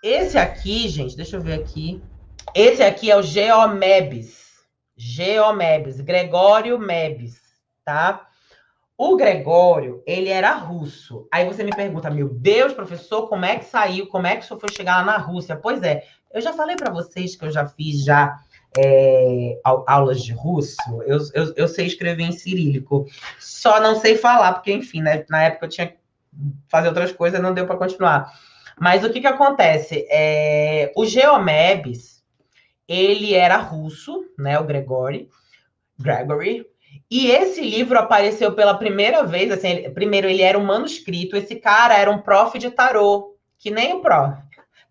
Esse aqui, gente, deixa eu ver aqui. Esse aqui é o Geomebs. Geomebs, Gregório Mebs, tá? O Gregório, ele era russo. Aí você me pergunta, meu Deus, professor, como é que saiu? Como é que o senhor foi chegar lá na Rússia? Pois é, eu já falei para vocês que eu já fiz aulas de russo. Eu sei escrever em cirílico. Só não sei falar, porque, enfim, né, na época eu tinha que fazer outras coisas, não deu para continuar. Mas o que acontece? O Geomebs, ele era russo, né, o Gregory, e esse livro apareceu pela primeira vez, assim, primeiro ele era um manuscrito, esse cara era um prof de tarô, que nem o prof,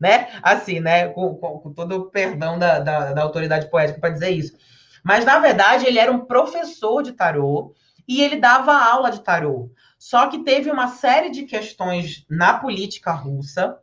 né? Assim, né? Com todo o perdão da autoridade poética para dizer isso. Mas, na verdade, ele era um professor de tarô e ele dava aula de tarô. Só que teve uma série de questões na política russa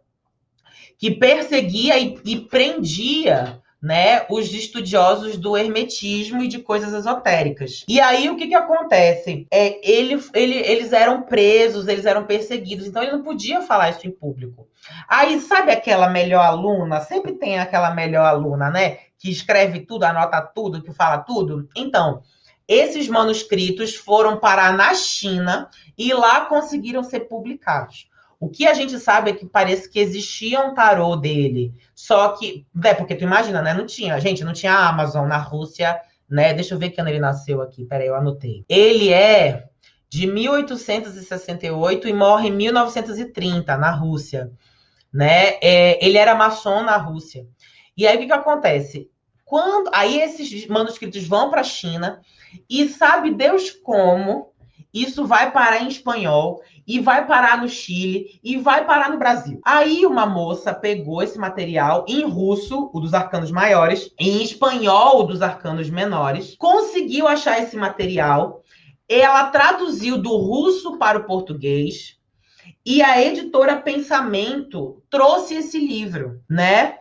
que perseguia e prendia, né, os estudiosos do hermetismo e de coisas esotéricas. E aí o que acontece? Eles eram presos, eles eram perseguidos, então ele não podia falar isso em público. Aí sabe aquela melhor aluna? Sempre tem aquela melhor aluna, né? Que escreve tudo, anota tudo, que fala tudo. Então, esses manuscritos foram parar na China e lá conseguiram ser publicados. O que a gente sabe é que parece que existia um tarô dele, só que, porque tu imagina, né? Não tinha, gente, não tinha Amazon na Rússia, né? Deixa eu ver quando ele nasceu aqui, peraí, eu anotei. Ele é de 1868 e morre em 1930 na Rússia, né? Ele era maçom na Rússia. E aí o que acontece? Aí esses manuscritos vão para a China e sabe Deus como isso vai parar em espanhol e vai parar no Chile e vai parar no Brasil. Aí uma moça pegou esse material em russo, o dos arcanos maiores, em espanhol, o dos arcanos menores, conseguiu achar esse material, ela traduziu do russo para o português e a editora Pensamento trouxe esse livro, né?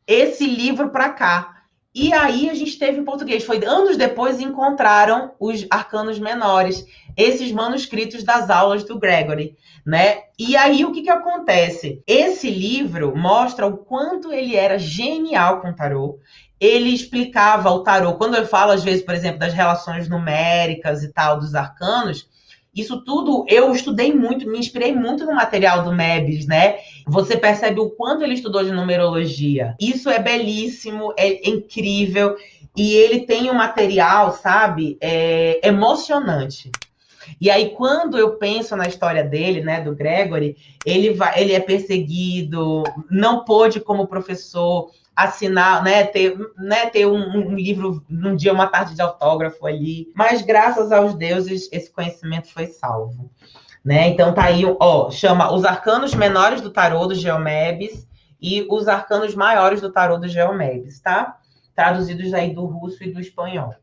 Esse livro para cá. E aí a gente teve em português. Foi anos depois encontraram os arcanos menores, esses manuscritos das aulas do Gregory, né? E aí o que acontece? Esse livro mostra o quanto ele era genial com o tarô. Ele explicava o tarô. Quando eu falo, às vezes, por exemplo, das relações numéricas e tal, dos arcanos, isso tudo eu estudei muito, me inspirei muito no material do Mebs, né? Você percebe o quanto ele estudou de numerologia. Isso é belíssimo, é incrível. E ele tem um material, sabe, emocionante. E aí, quando eu penso na história dele, né, do Gregory, ele é perseguido, não pôde, como professor, assinar, ter um livro num dia, uma tarde de autógrafo ali. Mas, graças aos deuses, esse conhecimento foi salvo. Né? Então tá aí, ó, chama Os Arcanos Menores do Tarô do Geomebs e Os Arcanos Maiores do Tarô do Geomebs, tá? Traduzidos aí do russo e do espanhol.